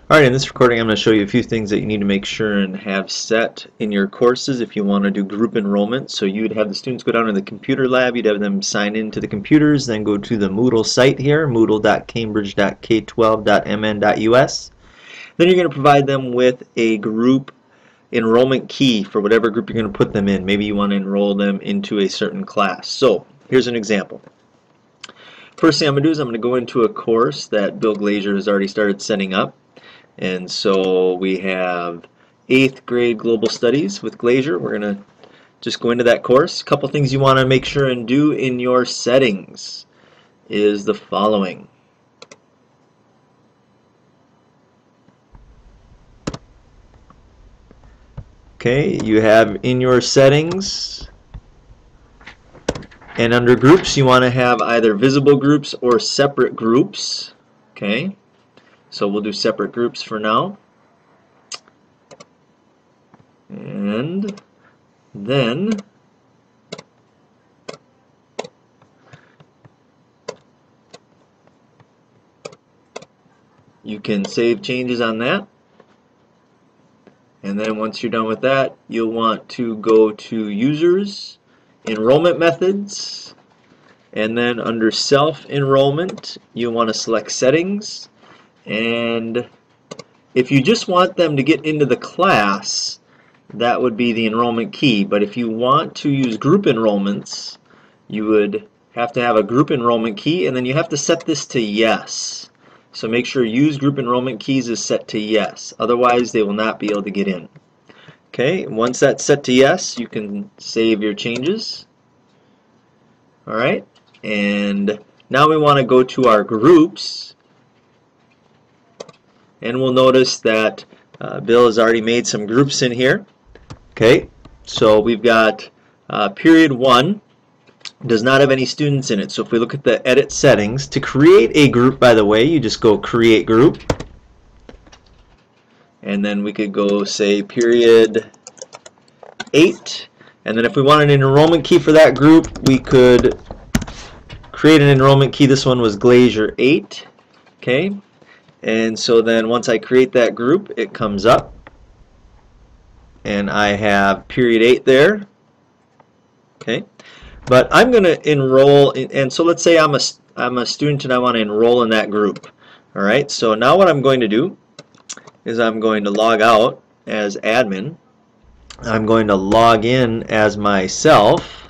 Alright, in this recording I'm going to show you a few things that you need to make sure and have set in your courses if you want to do group enrollment. So you'd have the students go down to the computer lab, you'd have them sign into the computers, then go to the Moodle site here, moodle.cambridge.k12.mn.us. Then you're going to provide them with a group enrollment key for whatever group you're going to put them in. Maybe you want to enroll them into a certain class. So here's an example. First thing I'm going to do is I'm going to go into a course that Bill Glazier has already started setting up. And so we have 8th grade global studies with Glazier. We're going to just go into that course. A couple things you want to make sure and do in your settings is the following. Okay, you have in your settings and under groups you want to have either visible groups or separate groups. Okay. So we'll do separate groups for now. And then you can save changes on that. And then once you're done with that, you'll want to go to Users, Enrollment Methods, and then under Self-Enrollment, you'll want to select Settings. And if you just want them to get into the class, that would be the enrollment key. But if you want to use group enrollments, you would have to have a group enrollment key, and then you have to set this to yes. So make sure Use Group Enrollment Keys is set to yes. Otherwise, they will not be able to get in. Okay, once that's set to yes, you can save your changes. Alright, and now we want to go to our groups. And we'll notice that Bill has already made some groups in here. Okay, so we've got period 1 does not have any students in it. So if we look at the edit settings, to create a group, by the way, you just go create group. And then we could go say period 8. And then if we wanted an enrollment key for that group, we could create an enrollment key. This one was Glazier 8. Okay. And so then once I create that group, it comes up and I have period 8 there. Okay, but I'm going to enroll in, and so let's say I'm a student and I want to enroll in that group. All right, so now what I'm going to do is I'm going to log out as admin. I'm going to log in as myself.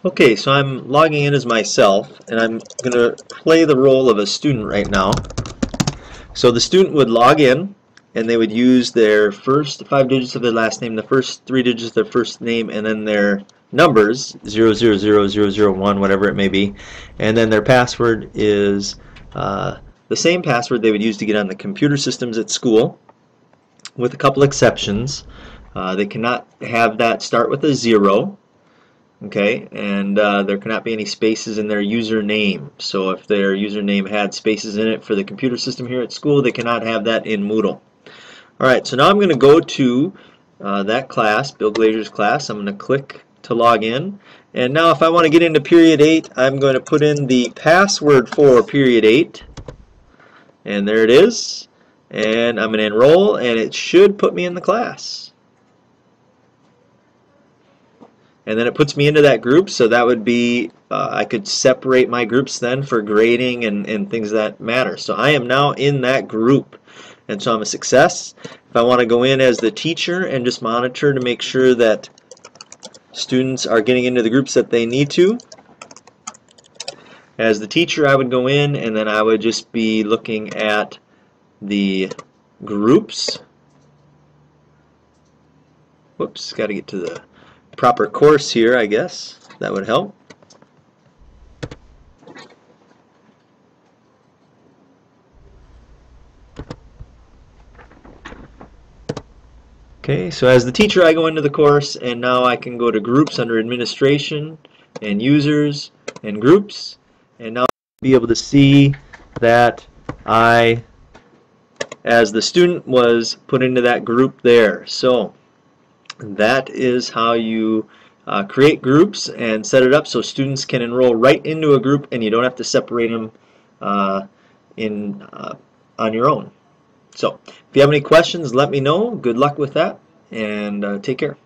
Okay, so I'm logging in as myself, and I'm going to play the role of a student right now. So the student would log in, and they would use their first 5 digits of their last name, the first 3 digits of their first name, and then their numbers, 000001, whatever it may be. And then their password is the same password they would use to get on the computer systems at school, with a couple exceptions. They cannot have that start with a 0. Okay, and there cannot be any spaces in their username. So if their username had spaces in it for the computer system here at school, they cannot have that in Moodle. Alright, so now I'm going to go to that class, Bill Glazier's class. I'm going to click to log in. And now if I want to get into period 8, I'm going to put in the password for period 8. And there it is. And I'm going to enroll, and it should put me in the class. And then it puts me into that group, so that would be, I could separate my groups then for grading and things that matter. So I am now in that group, and so I'm a success. If I want to go in as the teacher and just monitor to make sure that students are getting into the groups that they need to, as the teacher I would go in, and then I would just be looking at the groups. Whoops, got to get to the proper course here, I guess. That would help. Okay, so as the teacher I go into the course, and now I can go to groups under administration and users and groups, and now I'll be able to see that I, as the student, was put into that group there. So that is how you create groups and set it up so students can enroll right into a group, and you don't have to separate them in on your own. So if you have any questions, let me know. Good luck with that, and take care.